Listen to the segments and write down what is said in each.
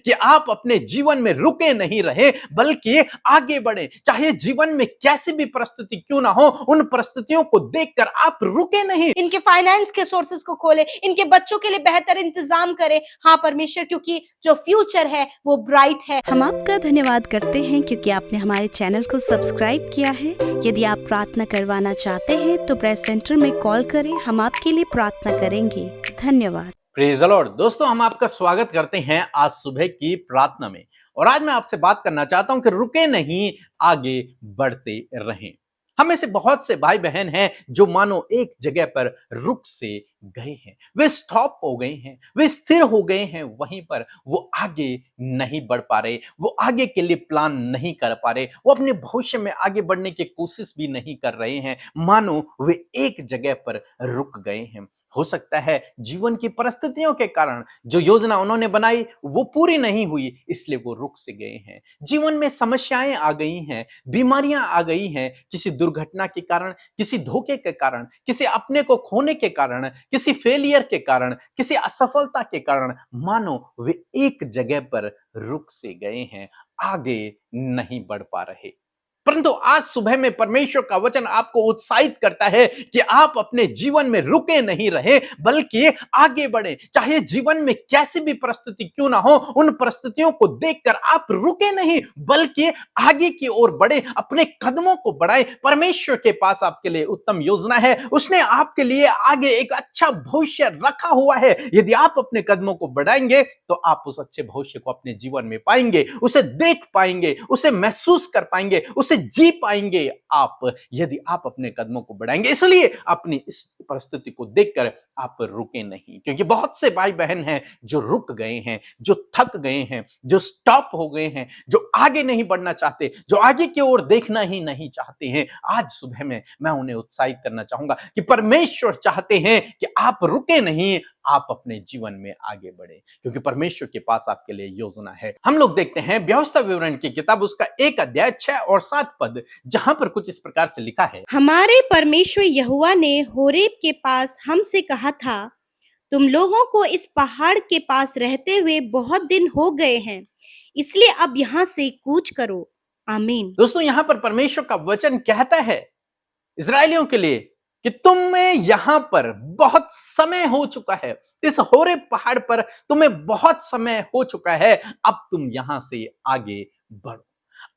कि आप अपने जीवन में रुके नहीं रहे बल्कि आगे बढ़े। चाहे जीवन में कैसी भी परिस्थिति क्यों ना हो, उन परिस्थितियों को देखकर आप रुके नहीं। इनके फाइनेंस के सोर्सेस को खोले, इनके बच्चों के लिए बेहतर इंतजाम करें। हाँ परमेश्वर, क्योंकि जो फ्यूचर है वो ब्राइट है। हम आपका धन्यवाद करते हैं क्योंकि आपने हमारे चैनल को सब्सक्राइब किया है। यदि आप प्रार्थना करवाना चाहते हैं तो प्रेस सेंटर में कॉल करें, हम आपके लिए प्रार्थना करेंगे। धन्यवाद। Praise the Lord. दोस्तों, हम आपका स्वागत करते हैं आज सुबह की प्रार्थना में। और आज मैं आपसे बात करना चाहता हूं कि रुके नहीं, आगे बढ़ते रहें। हमें से बहुत से भाई बहन हैं जो मानो एक जगह पर रुक से गए हैं, वे स्टॉप हो गए हैं, वे स्थिर हो गए हैं वहीं पर, वो आगे नहीं बढ़ पा रहे, वो आगे के लिए प्लान नहीं कर पा रहे, वो अपने भविष्य में आगे बढ़ने की कोशिश भी नहीं कर रहे हैं, मानो वे एक जगह पर रुक गए हैं। हो सकता है जीवन की परिस्थितियों के कारण जो योजना उन्होंने बनाई वो पूरी नहीं हुई, इसलिए वो रुक से गए हैं। जीवन में समस्याएं आ गई हैं, बीमारियां आ गई हैं, किसी दुर्घटना के कारण, किसी धोखे के कारण, किसी अपने को खोने के कारण, किसी फेलियर के कारण, किसी असफलता के कारण, मानो वे एक जगह पर रुक से गए हैं, आगे नहीं बढ़ पा रहे। परंतु आज सुबह में परमेश्वर का वचन आपको उत्साहित करता है कि आप अपने जीवन में रुके नहीं रहे बल्कि आगे बढ़े। चाहे जीवन में कैसी भी परिस्थिति क्यों ना हो, उन परिस्थितियों को देखकर आप रुके नहीं बल्कि आगे की ओर बढ़े, अपने कदमों को बढ़ाएं। परमेश्वर के पास आपके लिए उत्तम योजना है, उसने आपके लिए आगे एक अच्छा भविष्य रखा हुआ है। यदि आप अपने कदमों को बढ़ाएंगे तो आप उस अच्छे भविष्य को अपने जीवन में पाएंगे, उसे देख पाएंगे, उसे महसूस कर पाएंगे, उसे जी पाएंगे आप, यदि आप अपने कदमों को बढ़ाएंगे। इसलिए अपनी इस परिस्थिति को देखकर आप रुके नहीं, क्योंकि बहुत से भाई बहन हैं जो रुक गए हैं, जो थक गए हैं, जो स्टॉप हो गए हैं, जो आगे नहीं बढ़ना चाहते, जो आगे की ओर देखना ही नहीं चाहते हैं। आज सुबह में मैं उन्हें उत्साहित करना चाहूंगा कि परमेश्वर चाहते हैं कि आप रुके नहीं, आप अपने जीवन में आगे बढ़े, क्योंकि परमेश्वर के पास आपके लिए योजना है। हम लोग देखते हैं व्यवस्था विवरण की किताब, उसका 1 अध्याय 6 और 7 पद, जहां पर कुछ इस प्रकार से लिखा है। हमारे परमेश्वर यहोवा ने होरेब के पास हमसे कहा था, तुम लोगों को इस पहाड़ के पास रहते हुए बहुत दिन हो गए हैं, इसलिए अब यहाँ से कूच करो। आमीन। दोस्तों, यहां पर परमेश्वर का वचन कहता है इस्राएलियों के लिए कि तुम्हें यहां पर बहुत समय हो चुका है, इस होरेब पहाड़ पर तुम्हें बहुत समय हो चुका है, अब तुम यहां से आगे बढ़ो।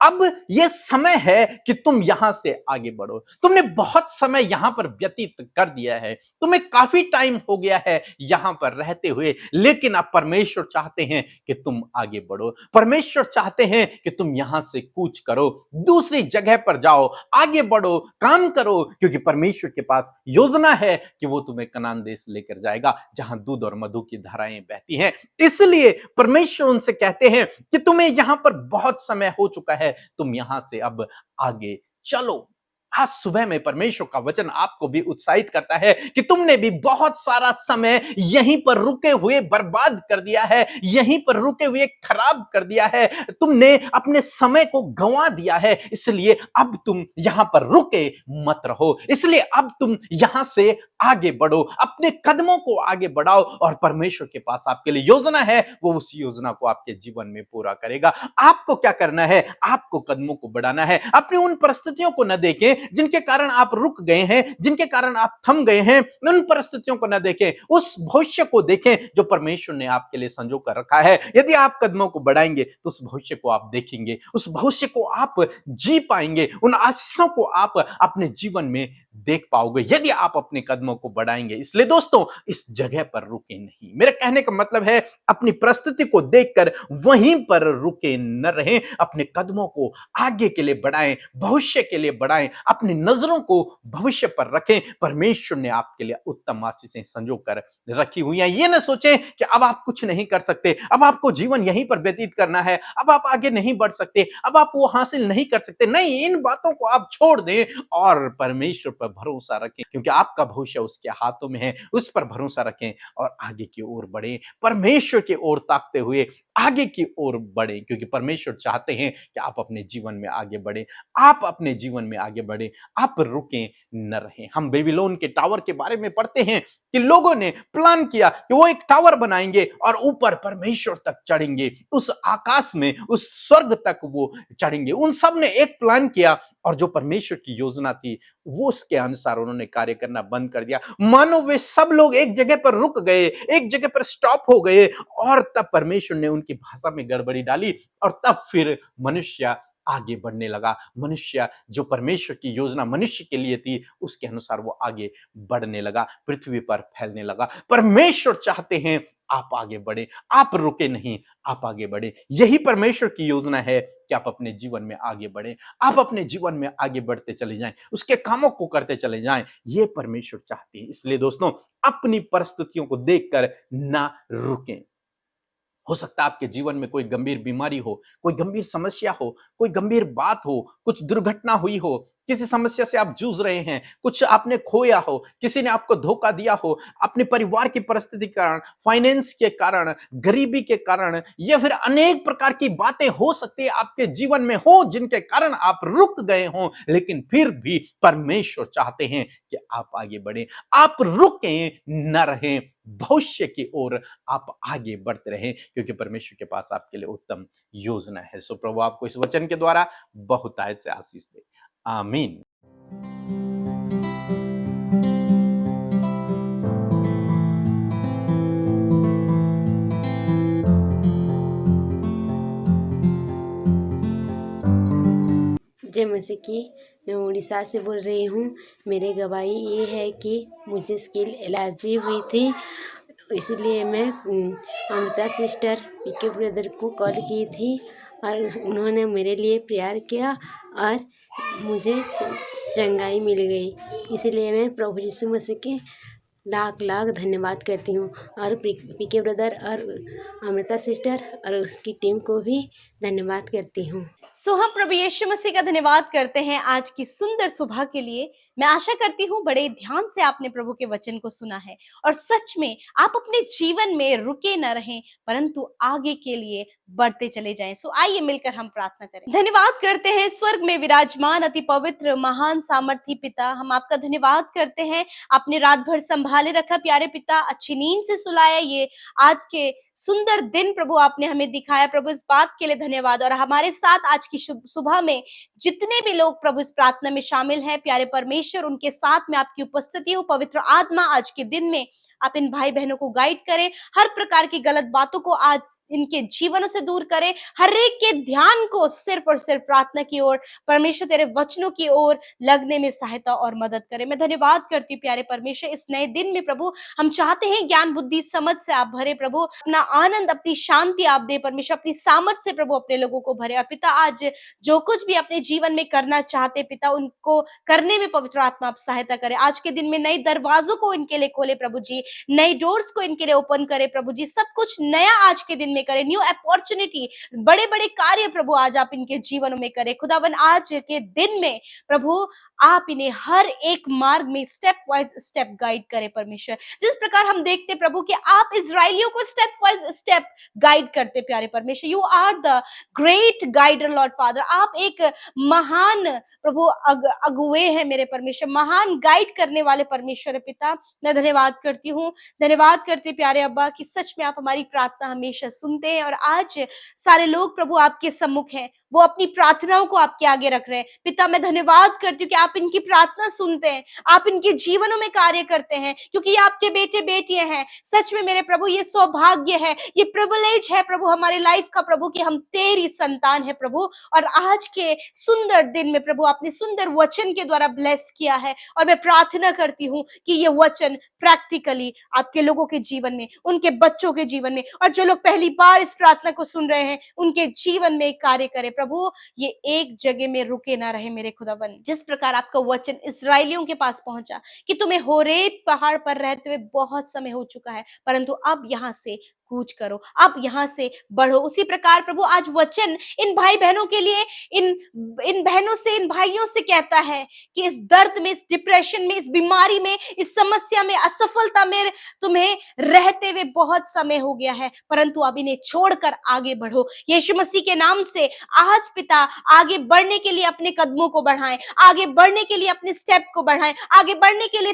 अब यह समय है कि तुम यहां से आगे बढ़ो। तुमने बहुत समय यहां पर व्यतीत कर दिया है, तुम्हें काफी टाइम हो गया है यहां पर रहते हुए, लेकिन अब परमेश्वर चाहते हैं कि तुम आगे बढ़ो। परमेश्वर चाहते हैं कि तुम यहां से कूच करो, दूसरी जगह पर जाओ, आगे बढ़ो, काम करो, क्योंकि परमेश्वर के पास योजना है कि वो तुम्हें कनान देश लेकर जाएगा, जहां दूध और मधु की धाराएं बहती हैं। इसलिए परमेश्वर उनसे कहते हैं कि तुम्हें यहां पर बहुत समय हो चुका है, तुम यहां से अब आगे चलो। आज सुबह में परमेश्वर का वचन आपको भी उत्साहित करता है कि तुमने भी बहुत सारा समय यहीं पर रुके हुए बर्बाद कर दिया है, यहीं पर रुके हुए खराब कर दिया है, तुमने अपने समय को गंवा दिया है, इसलिए अब तुम यहां पर रुके मत रहो, इसलिए अब तुम यहां से आगे बढ़ो, अपने कदमों को आगे बढ़ाओ, और परमेश्वर के पास आपके लिए योजना है, वो उस योजना को आपके जीवन में पूरा करेगा। आपको क्या करना है? आपको कदमों को बढ़ाना है। अपनी उन परिस्थितियों को न देखें जिनके कारण आप रुक गए हैं, जिनके कारण आप थम गए हैं, उन परिस्थितियों को न देखें, उस भविष्य को देखें जो परमेश्वर ने आपके लिए संजो कर रखा है। यदि आप कदमों को बढ़ाएंगे तो उस भविष्य को आप देखेंगे, उस भविष्य को आप जी पाएंगे, उन आशीषों को आप अपने जीवन में देख पाओगे यदि आप अपने कदमों को बढ़ाएंगे। इसलिए दोस्तों, इस जगह पर रुके नहीं। मेरे कहने का मतलब है अपनी परिस्थिति को देखकर वहीं पर रुके न रहें, अपने कदमों को आगे के लिए बढ़ाएं, भविष्य के लिए बढ़ाएं, अपनी नजरों को भविष्य पर रखें। परमेश्वर ने आपके लिए उत्तम आशीषें संजो कर रखी हुई हैं। ये ना सोचें कि अब आप कुछ नहीं कर सकते, अब आपको जीवन यहीं पर व्यतीत करना है, अब आप आगे नहीं बढ़ सकते, अब आप वो हासिल नहीं कर सकते। नहीं, इन बातों को आप छोड़ दें और परमेश्वर पर भरोसा रखें, क्योंकि आपका भविष्य उसके हाथों में है। उस पर भरोसा रखें और आगे की ओर बढ़ें। परमेश्वर की ओर ताकते हुए आगे की ओर बढ़े, क्योंकि परमेश्वर चाहते हैं कि आप अपने जीवन में आगे बढ़े, आप अपने जीवन में आगे बढ़े, आप रुके न रहें। हम बेबीलोन के टावर के बारे में पढ़ते हैं कि लोगों ने प्लान किया कि वो एक टावर बनाएंगे और ऊपर परमेश्वर तक चढ़ेंगे, उस आकाश में, उस स्वर्ग तक वो चढ़ेंगे। उन सब ने एक प्लान किया और जो परमेश्वर की योजना थी वो उसके अनुसार उन्होंने कार्य करना बंद कर दिया। मानो वे सब लोग एक जगह पर रुक गए, एक जगह पर स्टॉप हो गए और तब परमेश्वर ने उनकी भाषा में गड़बड़ी डाली और तब फिर मनुष्य आगे बढ़ने लगा। मनुष्य, जो परमेश्वर की योजना मनुष्य के लिए थी, उसके अनुसार वो आगे बढ़ने लगा, पृथ्वी पर फैलने लगा। परमेश्वर चाहते हैं आप आगे बढ़े, आप रुके नहीं, आप आगे बढ़े। यही परमेश्वर की योजना है कि आप अपने जीवन में आगे बढ़े, आप अपने जीवन में आगे बढ़ते चले जाएं, उसके कामों को करते चले जाएं। ये परमेश्वर चाहते हैं। इसलिए दोस्तों, अपनी परिस्थितियों को देखकर ना रुकें। हो सकता है आपके जीवन में कोई गंभीर बीमारी हो, कोई गंभीर समस्या हो, कोई गंभीर बात हो, कुछ दुर्घटना हुई हो, किसी समस्या से आप जूझ रहे हैं, कुछ आपने खोया हो, किसी ने आपको धोखा दिया हो, अपने परिवार की परिस्थिति के कारण, फाइनेंस के कारण, गरीबी के कारण, या फिर अनेक प्रकार की बातें हो सकती है आपके जीवन में हो जिनके कारण आप रुक गए हो, लेकिन फिर भी परमेश्वर चाहते हैं कि आप आगे बढ़ें, आप रुके न रहें, भविष्य की ओर आप आगे बढ़ते रहें, क्योंकि परमेश्वर के पास आपके लिए उत्तम योजना है। सो प्रभु आपको इस वचन के द्वारा बहुतायत से आशीष दे। आमीन। जय मसीह की। मैं उड़ीसा से बोल रही हूँ। मेरी गवाही ये है कि मुझे स्किन एलर्जी हुई थी, इसलिए मैं अमृता सिस्टर पीके ब्रदर को कॉल की थी और उन्होंने मेरे लिए प्रेयर किया और मुझे चंगाई मिल गई। इसलिए मैं प्रभु यीशु मसीह के लाख लाख धन्यवाद करती हूँ और पीके ब्रदर और अमृता सिस्टर और उसकी टीम को भी धन्यवाद करती हूँ। सो हम प्रभु यीशु मसीह का धन्यवाद करते हैं आज की सुंदर सुबह के लिए। मैं आशा करती हूँ बड़े ध्यान से आपने प्रभु के वचन को सुना है और सच में आप अपने जीवन में रुके न रहें परंतु आगे के लिए बढ़ते चले जाएं। सो आइए मिलकर हम प्रार्थना करें। धन्यवाद करते हैं स्वर्ग में विराजमान अति पवित्र महान सामर्थी पिता, हम आपका धन्यवाद करते हैं। आपने रात भर संभाले रखा प्यारे पिता, अच्छी नींद से सुलाया, ये आज के सुंदर दिन प्रभु आपने हमें दिखाया। प्रभु इस बात के लिए धन्यवाद। और हमारे साथ आज की सुबह में जितने भी लोग प्रभु इस प्रार्थना में शामिल हैं, प्यारे परमेश्वर उनके साथ में आपकी उपस्थिति हो। पवित्र आत्मा आज के दिन में आप इन भाई बहनों को गाइड करें, हर प्रकार की गलत बातों को आज इनके जीवनों से दूर करें, हर एक के ध्यान को सिर्फ और सिर्फ प्रार्थना की ओर, परमेश्वर तेरे वचनों की ओर लगने में सहायता और मदद करें। मैं धन्यवाद करती हूँ प्यारे परमेश्वर, इस नए दिन में प्रभु हम चाहते हैं ज्ञान बुद्धि समझ से आप भरे प्रभु, अपना आनंद अपनी शांति आप दे परमेश्वर, अपनी सामर्थ से प्रभु अपने लोगों को भरे। और पिता आज जो कुछ भी अपने जीवन में करना चाहते पिता, उनको करने में पवित्र आत्मा आप सहायता करें। आज के दिन में नए दरवाजों को इनके लिए खोले प्रभु जी, नए डोर्स को इनके लिए ओपन करे प्रभु जी, सब कुछ नया आज के दिन में करें, न्यू अपॉर्चुनिटी, बड़े बड़े कार्य प्रभु आज आप इनके जीवनों में करें। खुदावन आज के दिन में प्रभु आप इन्हें हर एक मार्ग में स्टेप वाइज स्टेप गाइड करें परमेश्वर। जिस प्रकार हम देखते प्रभु कि आप इजराइलियों को स्टेप वाइज स्टेप गाइड करते प्यारे परमेश्वर, you are the great guider lord father. आप एक महान प्रभु अगुवे हैं मेरे परमेश्वर, महान गाइड करने वाले परमेश्वर पिता। मैं धन्यवाद करती हूँ, धन्यवाद करते प्यारे अब्बा कि सच में आप हमारी प्रार्थना हमेशा सुनते हैं। और आज सारे लोग प्रभु आपके सम्मुख हैं, वो अपनी प्रार्थनाओं को आपके आगे रख रहे हैं पिता। मैं धन्यवाद करती हूँ कि आप इनकी प्रार्थना सुनते हैं, आप इनके जीवनों में कार्य करते हैं, क्योंकि ये आपके बेटे बेटियां हैं। सच में मेरे प्रभु ये सौभाग्य है, ये प्रिविलेज है प्रभु हमारे लाइफ का प्रभु कि हम तेरी संतान है प्रभु। और आज के सुंदर दिन में प्रभु आपने सुंदर वचन के द्वारा ब्लेस किया है और मैं प्रार्थना करती हूँ कि ये वचन प्रैक्टिकली आपके लोगों के जीवन में, उनके बच्चों के जीवन में, और जो लोग पहली बार इस प्रार्थना को सुन रहे हैं उनके जीवन में कार्य करे प्रभु। ये एक जगह में रुके ना रहे मेरे खुदावन। जिस प्रकार आपका वचन इस्राएलियों के पास पहुंचा कि तुम्हें होरेब पहाड़ पर रहते हुए बहुत समय हो चुका है परंतु अब यहाँ से कूच करो, अब यहाँ से बढ़ो। उसी प्रकार प्रभु आज वचन इन भाई बहनों के लिए, इन इन बहनों से, इन भाइयों से कहता है कि इस दर्द में, इस डिप्रेशन में, इस बीमारी में, इस समस्या में, असफलता में तुम्हें रहते हुए बहुत समय हो गया है, परंतु अब इन्हें छोड़कर आगे बढ़ो। यीशु मसीह के नाम से आज पिता आगे बढ़ने के लिए अपने कदमों को बढ़ाएं, आगे बढ़ने के लिए अपने स्टेप को बढ़ाएं, आगे बढ़ने के लिए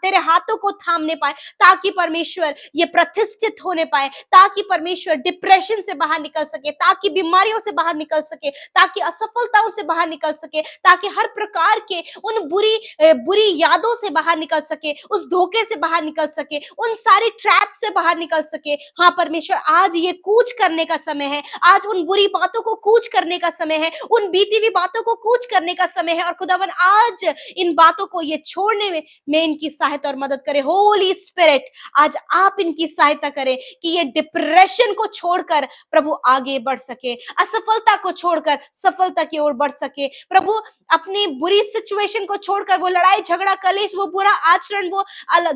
तेरे हाथों को थामने पाए, ताकि परमेश्वर ये प्रतिष्ठित होने पाए, ताकि परमेश्वर डिप्रेशन से बाहर निकल सके, ताकि बीमारियों से बाहर निकल सके, ताकि असफलताओं से बाहर निकल सके, ताकि हर प्रकार के उन बुरी यादों से बाहर निकल सके, उस धोखे से बाहर निकल सके, उन सारे ट्रैप से बाहर निकल सके। हाँ परमेश्वर, आज ये कूच करने का समय है, आज उन बुरी बातों को कूच करने का समय है, उन बीती हुई बातों को कूच करने का समय है। और खुदावन आज इन बातों को ये छोड़ने में इनकी सहायता और मदद करे। होली स्पिरिट, आज आप इनकी सहायता करें कि ये डिप्रेशन को छोड़कर प्रभु आगे बढ़ सके, असफलता को छोड़कर सफलता की ओर बढ़ सके। प्रभु अपनी बुरी सिचुएशन को छोड़कर, वो लड़ाई झगड़ा कलेश, वो बुरा आचरण, वो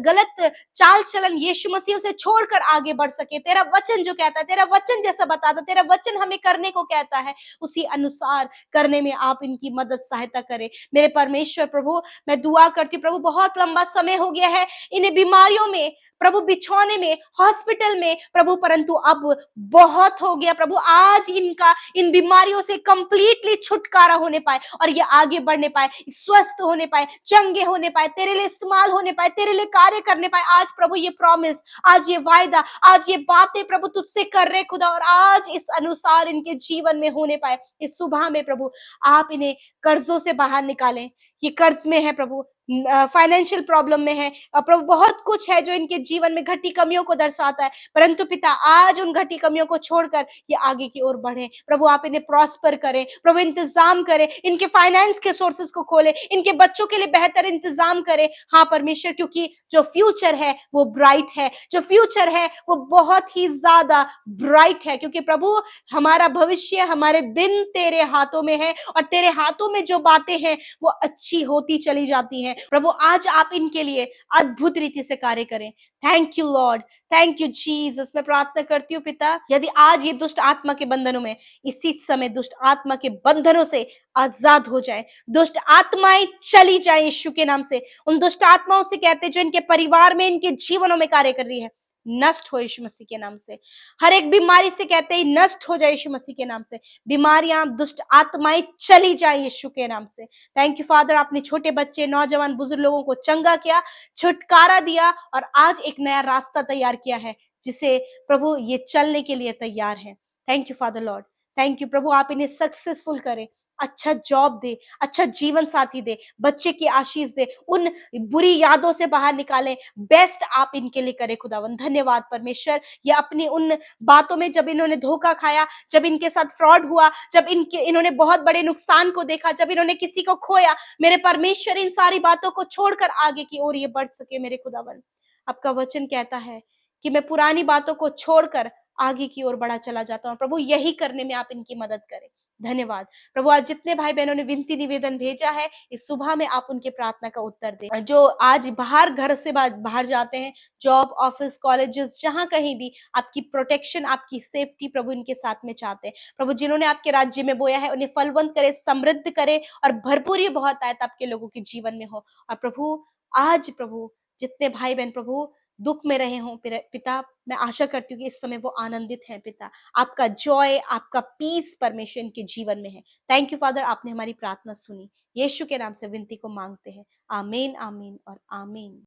गलत चाल चलन यीशु मसीह से छोड़कर आगे बढ़ सके। तेरा वचन जो कहता है, तेरा वचन जैसा बताता, तेरा वचन हमें करने को कहता है, उसी अनुसार करने में आप इनकी मदद सहायता करें। मेरे परमेश्वर प्रभु, मैं दुआ करती हूँ प्रभु, बहुत लंबा समय हो गया है इन्हें बीमारियों में प्रभु, बिछौने में, हॉस्पिटल में प्रभु, परंतु अब बहुत हो गया प्रभु। आज इनका इन बीमारियों से कंप्लीटली छुटकारा होने पाए और ये आगे बढ़ने पाए, स्वस्थ होने पाए, चंगे होने पाए, तेरे लिए इस्तेमाल होने पाए, तेरे लिए कार्य करने पाए। आज प्रभु ये प्रॉमिस, आज ये वायदा, आज ये बातें प्रभु तुझसे कर रहे खुदा, और आज इस अनुसार इनके जीवन में होने पाए। इस सुबह में प्रभु आप इन्हें कर्जों से बाहर निकालें। ये कर्ज में है प्रभु, फाइनेंशियल प्रॉब्लम में है प्रभु, बहुत कुछ है जो इनके जीवन में घटी कमियों को दर्शाता है, परंतु पिता आज उन घटी कमियों को छोड़कर ये आगे की ओर बढ़े। प्रभु आप इन्हें प्रॉस्पर करें प्रभु, इंतजाम करें, इनके फाइनेंस के सोर्सेस को खोले, इनके बच्चों के लिए बेहतर इंतजाम करें। हाँ परमेश्वर, क्योंकि जो फ्यूचर है वो ब्राइट है, जो फ्यूचर है वो बहुत ही ज्यादा ब्राइट है, क्योंकि प्रभु हमारा भविष्य, हमारे दिन तेरे हाथों में है, और तेरे हाथों में जो बातें हैं वो अच्छी होती चली जाती हैं। प्रभु आज आप इनके लिए अद्भुत रीति से कार्य करें। Thank you Lord, thank you Jesus. मैं प्रार्थना करती हूँ पिता, यदि आज ये दुष्ट आत्मा के बंधनों में, इसी समय दुष्ट आत्मा के बंधनों से आजाद हो जाए, दुष्ट आत्माएं चली जाए यीशु के नाम से। उन दुष्ट आत्माओं से कहते जो इनके परिवार में, इनके जीवनों में कार्य कर रही है, नष्ट हो यीशु मसीह के नाम से। हर एक बीमारी से कहते ही नष्ट हो जाए यीशु मसीह के नाम से। बीमारियां, दुष्ट आत्माएं चली जाए यीशु के नाम से। थैंक यू फादर, आपने छोटे बच्चे, नौजवान, बुजुर्ग लोगों को चंगा किया, छुटकारा दिया, और आज एक नया रास्ता तैयार किया है जिसे प्रभु ये चलने के लिए तैयार है। Thank you father lord, thank you प्रभु, आप इन्हें सक्सेसफुल करें, अच्छा जॉब दे, अच्छा जीवन साथी दे, बच्चे की आशीष दे, उन बुरी यादों से बाहर निकालें, बेस्ट आप इनके लिए करें खुदावन। धन्यवाद परमेश्वर, ये अपनी उन बातों में, जब इन्होंने धोखा खाया, जब इनके साथ फ्रॉड हुआ, जब इन्होंने बहुत बड़े नुकसान को देखा, जब इन्होंने किसी को खोया, मेरे परमेश्वर इन सारी बातों को छोड़कर आगे की ओर ये बढ़ सके मेरे खुदावन। आपका वचन कहता है कि मैं पुरानी बातों को छोड़कर आगे की ओर बढ़ा चला जाता हूँ। प्रभु यही करने में आप इनकी मदद करें। धन्यवाद प्रभु, आज जितने भाई बहनों ने विनती निवेदन भेजा है, इस सुबह में आप उनके प्रार्थना का उत्तर दें। जो आज बाहर, घर से बाहर जाते हैं, जॉब, ऑफिस, कॉलेजेस, जहां कहीं भी, आपकी प्रोटेक्शन, आपकी सेफ्टी प्रभु इनके साथ में चाहते हैं। प्रभु जिन्होंने आपके राज्य में बोया है, उन्हें फलवंत करे, समृद्ध करे, और भरपूरी बहुत आयत आपके लोगों के जीवन में हो। और प्रभु आज प्रभु जितने भाई बहन प्रभु दुख में रहे हों पिता, मैं आशा करती हूँ कि इस समय वो आनंदित हैं पिता। आपका जॉय, आपका पीस परमेश्वर इनके जीवन में है। थैंक यू फादर, आपने हमारी प्रार्थना सुनी, यीशु के नाम से विनती को मांगते हैं। आमीन, आमीन और आमीन।